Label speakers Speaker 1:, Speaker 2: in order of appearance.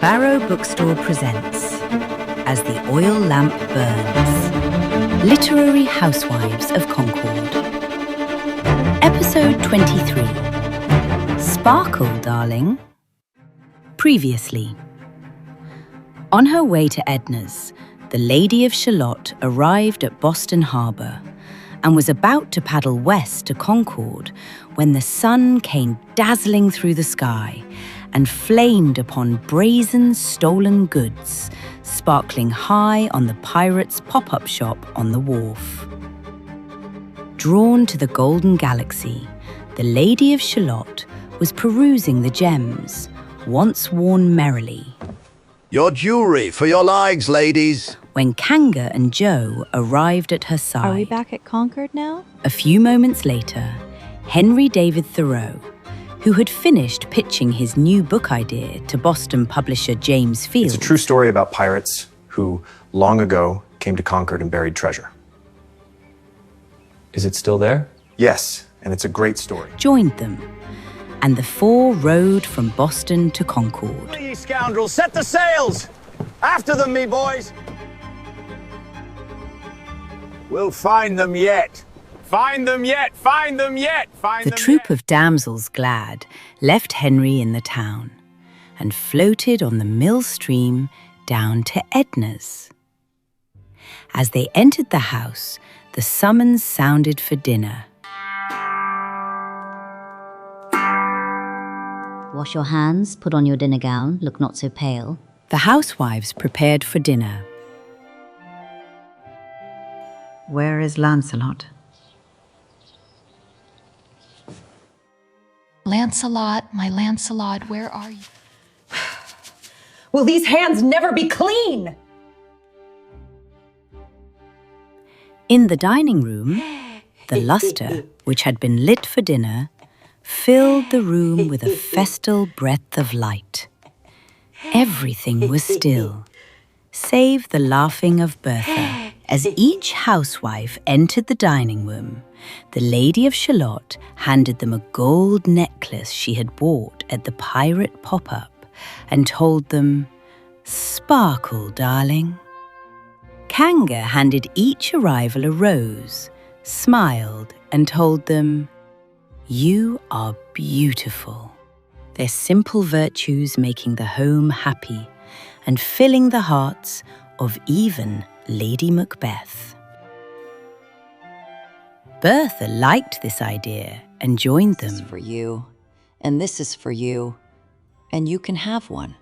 Speaker 1: Barrow Bookstore presents As the Oil Lamp Burns, Literary Housewives of Concord. Episode 23. Sparkle, darling. Previously. On her way to Edna's, the Lady of Shalott arrived at Boston Harbor and was about to paddle west to Concord when the sun came dazzling through the sky and flamed upon brazen stolen goods, sparkling high on the pirates' pop-up shop on the wharf. Drawn to the golden galaxy, the Lady of Shalott was perusing the gems, once worn merrily.
Speaker 2: Your jewelry for your lives, ladies.
Speaker 1: When Kanga and Joe arrived at her side.
Speaker 3: Are we back at Concord now?
Speaker 1: A few moments later, Henry David Thoreau, who had finished pitching his new book idea to Boston publisher James Fields.
Speaker 4: It's a true story about pirates who, long ago, came to Concord and buried treasure.
Speaker 5: Is it still there?
Speaker 4: Yes, and it's a great story.
Speaker 1: Joined them, and the four rowed from Boston to Concord.
Speaker 2: You scoundrels, set the sails! After them, me boys! We'll find them yet.
Speaker 6: Find them yet! Find them yet! Find
Speaker 1: The
Speaker 6: them
Speaker 1: troop
Speaker 6: yet.
Speaker 1: of damsels glad left Henry in the town and floated on the mill stream down to Edna's. As they entered the house, the summons sounded for dinner.
Speaker 7: Wash your hands, put on your dinner gown, look not so pale.
Speaker 1: The housewives prepared for dinner.
Speaker 8: Where is Lancelot?
Speaker 9: Lancelot, my Lancelot, where are you?
Speaker 10: Will these hands never be clean?
Speaker 1: In the dining room, the lustre, which had been lit for dinner, filled the room with a festal breath of light. Everything was still, save the laughing of Bertha. As each housewife entered the dining room, the Lady of Shalott handed them a gold necklace she had bought at the pirate pop-up and told them, "Sparkle, darling." Kanga handed each arrival a rose, smiled and told them, "You are beautiful," their simple virtues making the home happy and filling the hearts of even Lady Macbeth. Bertha liked this idea and joined them.
Speaker 11: This is for you, and this is for you, and you can have one.